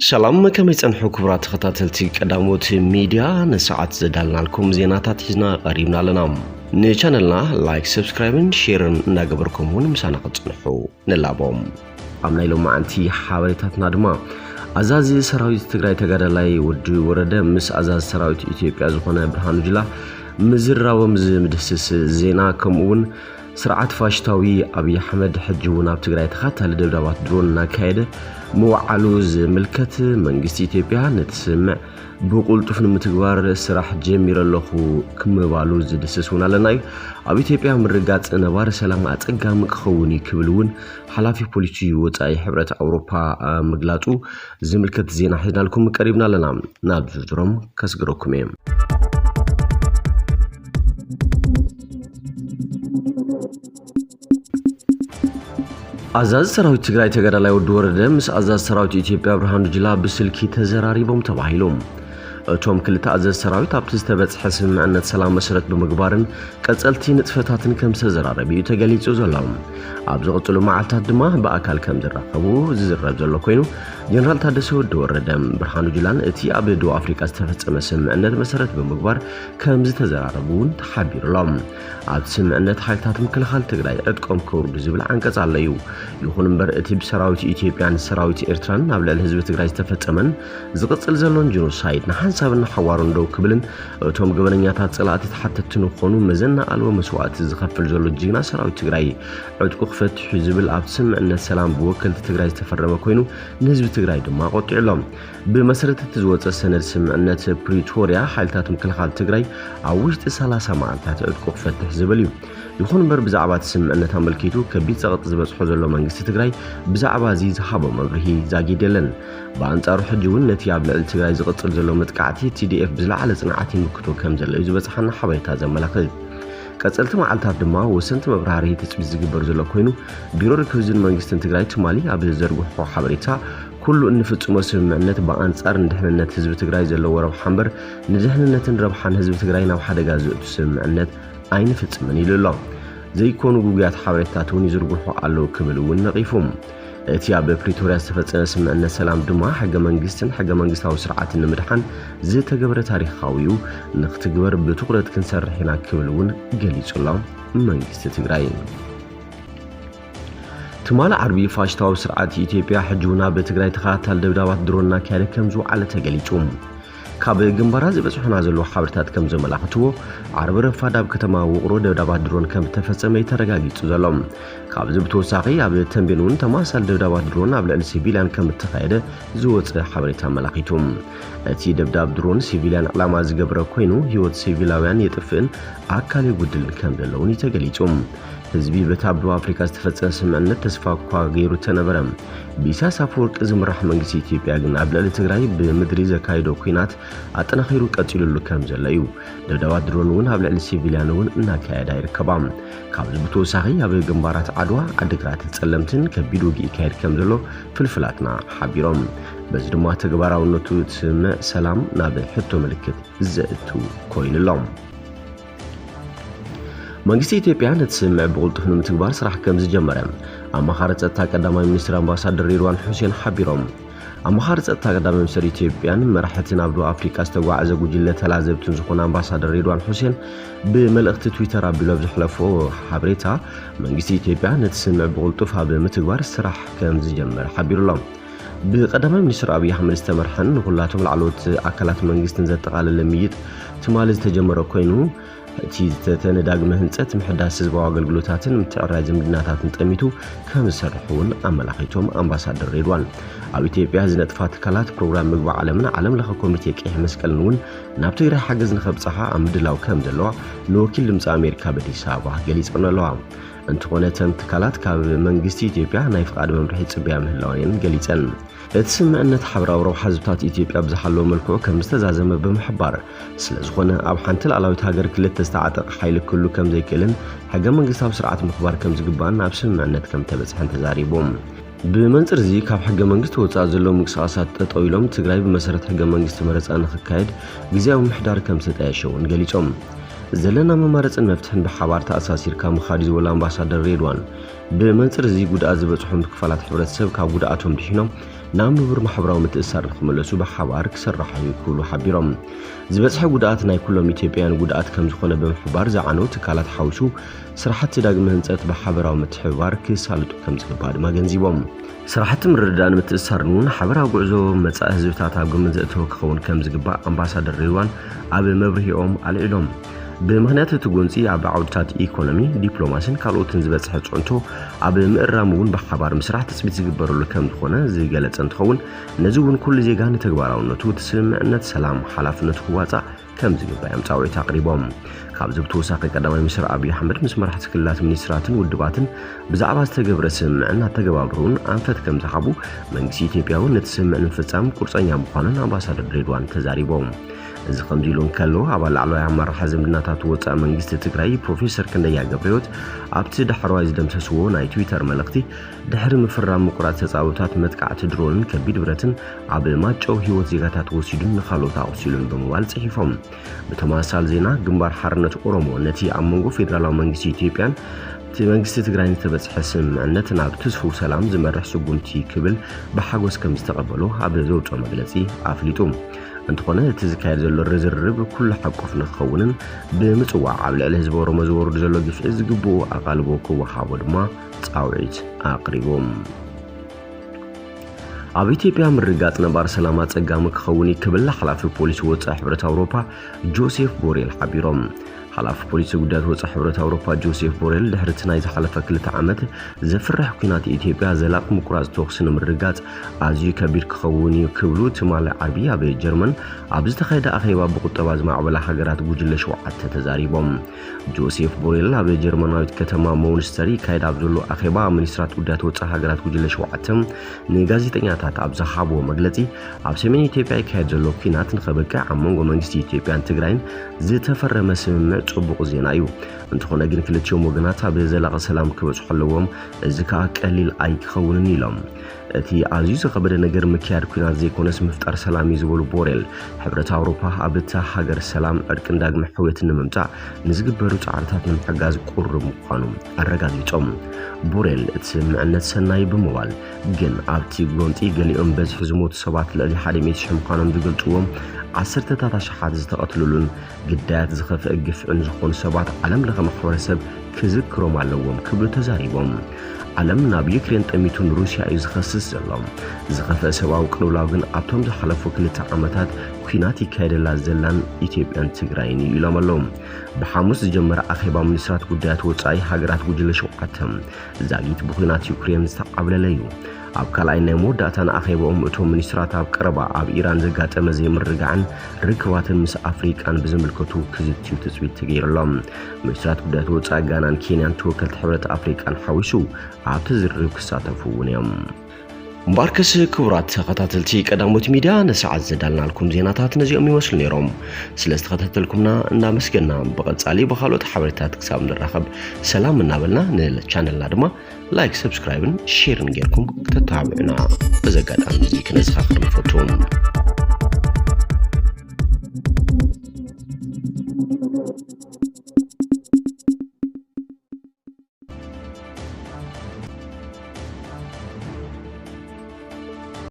سلام كم يصنحوا كبرات خطاتلتي قداموت ميديا نساعات زدالنا لكم زيناتات حزنا قريبنا لنا نشانلنا لايك سبسكرايب شير نغبركم ونمسانا قصنحوا نلابوم امنا لهم انتي حواليتاتنا دما ازازي سراويت تግራይ ተጋዳላይ ወዲ ወረደ ምስ አዛዝ ሰራዊት ኢትዮጵያ ዝኾነ ብርሃኑ ጁላ ምዝራወም ዝምድስስ ዜና ከምኡን ስርዓት ፋሽታዊ አብይ አህመድ ሕጅውን ኣብ ትግራይ ተኻታለ ደብዳባት ድሮን ናካይደ መዋዓሉ ዝምልከት መንግስት ኢትዮጵያ ነትስምዕ بقولتفن متغبار سراح جميرلخو كمبالو زدسسون على ኣብ ኢትዮጵያ ምርጋጽ ነባር ሰላም አጸጋም ክኸውን ይክብልውን ሓላፊ ፖሊሲ ወጻኢ ሕብረት አውሮፓ ምግላጹ ዝምልከት ዜና ሒዝናልኩም ቀሪብና ለና ናብ ዝርዝሮም ከስግረኩም እየ አዛዝ ሰራዊት ትግራይ ተጋዳላይ ወዲ ወረደ ምስ አዛዝ ሰራዊት ኢትዮጵያ ብርሃኑ ጁላ በስልኪ ተዘራሪቦም ተባሂሎም ቶም ክልተ አዛዝ ሰራዊት ኣብቲ ዝተበጽሐ ስምምዕነት ሰላም መሰረት ብምግባርን ቀጸልቲ ንጥፈታትን ከም ተዘራረቢ ተገሊጹ ዘሎም ኣብ ዝቕጽሉ መዓልታት ድማ በአካል ከም ዝራኸቡ ዝዝረብ ዘሎ ኮይኑ ጀነራል ታደሰ ወዲ ወረደ ብርሃኑ ጁላን እቲ ኣብ ደቡብ አፍሪካ ዝተፈጸመ ስምምዕነት መሰረት ብምግባር ከም ዝተዘራረቡን ተሓቢሩሎም ኣብ ስምምዕነት ሓይልታት ምክልኻል ትግራይ ዕጥቆም ክውርዱ ዝብል አንቀጽ ኣለዩ ይኹን እምበር እቲ ብሰራዊት ኢትዮጵያን ሰራዊት ኤርትራን ኣብ ልዕሊ ህዝቢ ትግራይ ዝተፈጸመን ዝቕጽል ዘሎን ጂኖሳይድ حسابنا حوارون دو كبلن توم غبنኛታት ጸላእቲ ተሓተትን ኾኑ መዘና አልቦ መስዋዕት ዝኸፍል ዘሎ ጅግና ሰራዊት ትግራይ ዕጥቁ ክፈትሕ ዝብል ኣብ ስምምዕነት ሰላም ብወከልቲ ትግራይ ዝተፈረመ ኮይኑ ንህዝቢ ትግራይ ድማ ቆጢዕሎም ብመሰረት እቲ ዝወፀ ሰነድ ስምምዕነት ፕሪቶሪያ ሓይልታት ምክልኻል ትግራይ ኣብ ውሽጢ 30 መዓልታት ዕጥቁ ክፈትሕ ዝብል እዩ ይኹን እምበር ብዛዕባ ስምምዕነት ኣመልኪቱ ከቢድ ጸቕጥ ዝበጽሖ ዘሎ መንግስቲ ትግራይ ብዛዕባ እዚ ዝሃቦ መብርሂ ዛጊደለን በአንጻሩ ሕጂውን ነቲ ኣብ ልዕሊ ትግራይ ዝቕጽል ዘሎ መጥቃዕቲ TDF ብዝለዓለ ጽንዓት ይምክቶ ከም ዘሎ እዩ ዝበጽሐና ሓበሬታ ዘመላኽት ቀጸልቲ መዓልታት ድማ ወሰንቲ መብራህሪ ተጽቢዝ ዝግበር ዘሎ ኮይኑ ቢሮ ርክብዝን መንግስትን ትግራይ ትማሊ ኣብ ዘርግሖ ሓበሬታ ኩሉ እንፍጽሞ ስምምዕነት በአንጻር ንድሕንነት ህዝቢ ትግራይ ዘለዎ ረብሓ እምበር ንድሕንነትን ረብሓን ህዝቢ ትግራይ ናብ ሓደጋ ዝእቱ ስምምዕነት ኣይንፍጽምን ኢሉሎ ዘይኮኑ ጉግያት ሓበሬታት እውን ይዝርግሑ ኣለዉ ክብል እውን ነቒፎም እቲ ኣብ ፕሪቶሪያ ዝተፈጸመ ስምምዕነት ሰላም ድማ ሕገ መንግስትን ሕገ መንግስታዊ ስርዓትን ንምድሓን ዝተገበረ ታሪኻዊው ንኽትግበር ብትኹረት ክንሰርሕ ኢና ክብል እውን ገሊጹሎም መንግስቲ ትግራይ ትማል ዓርቢ ፋሽታዊ ስርዓት ኢትዮጵያ ሕጅውና በትግራይ ተኻታል ደብዳባት ድሮና ካይደ ከም ዝውዓለ ተገሊጹ ካብ ግንባራ ዝበጽሑና ዘሎ ሓበሬታት ከም ዘመላኽትዎ ዓርብ ረፋድ ኣብ ከተማ ውቕሮ ደብዳባት ድሮን ከም ተፈጸመ ተረጋጊጹ ዘሎ ካብዚ ብተወሳኺ ኣብ ተንቤን እውን ተማሳል ደብዳባት ድሮን ኣብ ልዕሊ ሲቪልያን ከም ተኻየደ ዝወፀ ሓበሬታ መላኺቱ እቲ ደብዳብ ድሮን ሲቪልያን ዕላማ ዝገብረ ኮይኑ ህይወት ሲቪላውያን የጥፍእን ኣካል የጉድልን ከም ዘለውን ተገሊጹ ህዝቢ በታብዶ አፍሪካ ዝተፈጸመ ስምምዕነት ተስፋ እኳ ገይሩ ተነበረ ቢሳስ አፈወርቅ ዝምራሕ መንግስቲ ኢትዮጵያ ግን ኣብ ልዕሊ ትግራይ ብምድሪ ዘካይዶ ኩናት ኣጠናኺሩ ቀፂሉሉ ከም ዘሎ እዩ ደብዳባት ድሮን እውን ኣብ ልዕሊ ሲቪልያን እውን እናካየዳ ይርከባ ካብዚ ብተወሳኺ ኣብ ግንባራት ዓድዋ ዓዲግራት ጸለምትን ከቢድ ውግእ ይካየድ ከም ዘሎ ፍልፍላትና ሓቢሮም በዚ ድማ ተግባራውነቱ ስምዕ ሰላም ናብ ሕቶ ምልክት ዘእቱ ኮይኑሎም መንግስቲ ኢትዮጵያ ነትስምዕ ብቁልጡፍ ንምትግባር ስራሕ ከም ዝጀመረ ኣማኻሪ ጸጥታ ቀዳማይ ሚኒስትር ኣምባሳደር ሬድዋን ሁሴን ሓቢሮም ኣማኻሪ ጸጥታ ቀዳማይ ሚኒስትር ኢትዮጵያን መራሕትን ኣብ ደቡብ አፍሪካ ዝተጓዓዘ ጉጅለ ተላዘብትን ዝኾነ ኣምባሳደር ሬድዋን ሁሴን ብመልእኽቲ ትዊተር ኣቢሉ ዝሕለፎ ሓበሬታ መንግስቲ ኢትዮጵያ ነትስምዕ ብቁልጡፍ ኣብ ምትግባር ስራሕ ከም ዝጀመረ ሓቢሩሎም بقدماء منستر أبي أحمد استمرحن كلاتهم العلوت أكلات منجستن ذات قال لميت تمالز تجمر كوينو تيزتن داغ مهنصت محداس زبوا አገልግሎታትን ምትዕራጅ ምድናታትን ጠሚቱ ከምሰርሑን አመላኺቶም አምባሳደር ሬድዋን ኣብ ኢትዮጵያ ዝነጥፋት ካላት ፕሮግራም ምግባ ዓለምና ዓለም ለኸ ኮሚቴ ቀይ መስቀልን ናብ ትግራይ ሓገዝ ንኸብጽሓ ኣምድላው ከም ዘለዋ ንወኪል ድምፂ አሜሪካ በዲስ አበባ ገሊጽና ኣለዋ እንተኾነ ተምትካላት ካብ መንግስቲ ኢትዮጵያ ናይ ፍቃድ መምርሒ ጽብያ ምህላውን ገሊጸን እትስምዕነት ሓብራው ረው ሓዝብታት ኢትዮጵያ ብዝሓለው መልክዑ ከም ዝተዛዘመ ብምሕባር ስለዝኾነ ኣብ ሓንቲ ላዕላዊት ሃገር ክልተ ዝተዓጠቕ ሓይሊ ኩሉ ከም ዘይክእልን ሕገ መንግስታዊ ስርዓት ምኽባር ከም ዝግባን ኣብ ስምምዕነት ከም ተበጽሐን ተዛሪቦም بمنظر زي كاب حق منجست وتصع زلوا مقصاصات طويلهم تجري بمسارة حق منجست مرز أنا خكايد جزاهم محدار كم ستعيشون قليتهم زلنا ممارس المفتحن بحوار تأساسير كام خارج ولا أمباسادر ريدوان بمنظر زي جود أزبط حمد كفالات حبرت سب كاب جوداتهم دحينهم نامبر محبراو متأثر خملسو بحوار كسرحي كلو حبيرم زبصح غدات ناي كلهم إثيوبيان غدات كم زخونه بمحبار زعنو تكالات حوشو سرحت داغم هنصت بحبراو متحوار كسالطو كم زغبا دما ገንዚቦም سرحت مردان متأثرنون حبراو غعزو مصا حزبታት ኣብ ግምት ዘእተው ክኸውን ከም ዝግባእ ኣምባሳደር ሪድዋን ኣብ መብርሂኦም ኣልዒሎም بمهنات تقونسي عب عودات إيكونومي دبلوماسين كالوتن زبصح صنتو عب مقرامون بحبار مسرح تثبيت زغبرو لكم دخونه زي ገለጽ እንትኸውን ነዚውን ኩሉ ዜጋን ተግባራውነቱ ተስምዕነት ሰላም ሓላፍነት ክዋጻእ ከም ዝግባእ ኣምጻውዒት ኣቅሪቦም ካብ ዝብተወሳኺ ቀዳማይ ሚኒስትር አብይ አሕመድ ምስ መራሕቲ ክልላት ሚኒስትራትን ውድባትን ብዛዕባ ዝተገብረ ስምምዕነት ተገባብሩን ኣንፈት ከም ዝሓቡ መንግስቲ ኢትዮጵያውን ነቲ ስምምዕነት ፍጻም ቁርጸኛ ምዃኑን ኣምባሳደር ሬድዋን ተዛሪቦም እዚ ከምዚሉን ከሎ ኣባል ላዕለዋይ ኣመራርሓ ዝምድናታት ወፃኢ መንግስቲ ትግራይ ፕሮፌሰር ክንደያ ገብረሕይወት ኣብቲ ድሕረዋይ ዝደምሰስዎ ናይ ትዊተር መልእኽቲ ድሕሪ ምፍራም ምቁራጽ ተጻውታት መጥቃዕቲ ድሮንን ከቢድ ብረትን ኣብ ማጨው ህይወት ዜጋታት ወሲዱን ንኻልኦት ኣቕሲሉን ብምባል ጽሒፎም ብተመሳሳሊ ዜና ግንባር ሓርነት ኦሮሞ ነቲ ኣብ መንጎ ፌደራላዊ መንግስቲ ኢትዮጵያን መንግስቲ ትግራይ ተበጽሐ ስምምዕነት ናብ ተስፉ ሰላም ዝመርሕ ስጉምቲ ክብል ብሓጎስ ከም ዝተቐበሎ ኣብ ዘውፅኦ መግለጺ ኣፍሊጡ እንተኾነ እቲ ዝካየድ ዘሎ ርዝርብ ኩሉ ሓቆፍ ንኽኸውንን ብምጽዋዕ ኣብ ልዕሊ ህዝቢ ኦሮሞ ዝወርዱ ዘሎ ግፍዒ ዝግብኡ ኣቓልቦ ክወሃቦ ድማ ጻውዒት ኣቕሪቦም ኣብ ኢትዮጵያ ምርጋጽ ነባር ሰላም ኣጸጋሚ ክኸውን ይክብል ሓላፊ ፖሊስ ወጻኢ ሕብረት ኣውሮፓ ጆሴፍ ቦሬል ሓቢሮም ሓላፊ ፖሊስ ጉዳያት ወጻኢ ሕብረት ኣውሮፓ ጆሴፍ ቦሬል ድሕሪ ናይ ዝሓለፈ 2 ዓመት ዘፍርሕ ኩናት ኢትዮጵያ ዘላቕ ምቁራጽ ተኩስ ንምርጋጽ ኣዝዩ ከቢድ ክኸውን ይክብሉ ትማሊ ዓርቢ ኣብ ጀርመን ኣብ ዝተኻየደ ኣኼባ ብቁጠባ ዝማዕበላ ሃገራት ጉጅለ 7 ተዛሪቦም ጆሴፍ ቦሬል ኣብ ጀርመናዊት ከተማ ሞንስተር ይካየድ ኣብ ዘሎ ኣኼባ ሚኒስትራት ጉዳያት ወጻኢ ሃገራት ጉጅለ 7 ንጋዜጠኛታት ኣብ ዝሃብዎ መግለጺ ኣብ ሰሜን ኢትዮጵያ ይካየድ ዘሎ ኩናት ንኸበቅዕ ኣብ መንጎ መንግስቲ ኢትዮጵያን ትግራይን ዝተፈረመ ስምምዕ ጽቡቕ ዜና እዩ እንተኾነ ግን ክልቲኦም ወገናት ኣብ ዘላቒ ሰላም ክበጽሑ ኣለዎም እዚ ከዓ ቀሊል ኣይክኸውንን ኢሎም እቲ ኣዝዩ ዝኸበደ ነገር ምክያድ ኩናት ዘይኮነስ ምፍጣር ሰላም ይዝበሉ ቦሬል ሕብረት ኣውሮፓ ኣብ እታ ሃገር ሰላም ዕርቅን ዳግመ ሕውየትን ንምምጻእ ንዝግበሩ ጻዕርታት ንምሕጋዝ ቁሩብ ምዃኑ ኣረጋጊጾም ቦሬል እቲ ስምምዕነት ሰናይ ብምባል ግን ኣብቲ ጎንጢ ገሊኦም በዝሒ ዝሞቱ ሰባት ልዕሊ 100,000 ምዃኖም ዝገልጽዎም ዓሰርተታት ኣሽሓት ዝተቐትሉሉን ግዳያት ዝኸፍአ ግፍዕን ዝኾኑ ሰባት ዓለም ለኸ ማሕበረሰብ ክዝክሮም ኣለዎም ክብሉ ተዛሪቦም ዓለም ናብ ዩክሬን ጠሚቱን ሩስያ እዩ ዝኸስስ ዘሎ ዝኸፍአ ሰብኣዊ ቅልውላው ግን ኣብቶም ዝሓለፉ 2 ዓመታት ኩናት ይካየደላ ዘላን ኢትዮጵያን ትግራይን ኢሎም ኣለዎም ብሓሙስ ዝጀመረ ኣኼባ ሚኒስትራት ጉዳያት ወጻኢ ሃገራት ጉጅለ 7 ዛጊት ብኩናት ዩክሬን ዝተቃብለለ እዩ ኣብ ካልኣይ ናይ መወዳእታን ኣኼባኦም እቶም ሚኒስትራት ኣብ ቀረባ ኣብ ኢራን ዘጋጠመ ዘይምርግጋዕን ርክባትን ምስ ኣፍሪቃን ብዝምልከቱ ክዝትዩ ትጽቢት ተገይሩሎም ሚኒስትራት ጉዳያት ወጻኢ ጋናን ኬንያን ተወከልቲ ሕብረት ኣፍሪቃን ሓዊሱ ኣብቲ ዝርርብ ክሳተፉ እውን እዮም مباركس كبرات خطاتلتي قداموت ميديا نسعد زدالنالكم زيناتات نزيوم يመስሉ ነይሮም ስለስተኸታተልኩምና እናመስገና በቀጻሊ በኻሎት ሓበሬታት ክሳብ ንራኸብ ሰላም እናበልና ንቻናልና ድማ ላይክ ሰብስክራይብን ሼርን ጌርኩም ተታብዑና በዘጋጣሚ እዚ ክነዝኻኽር ንፈቱም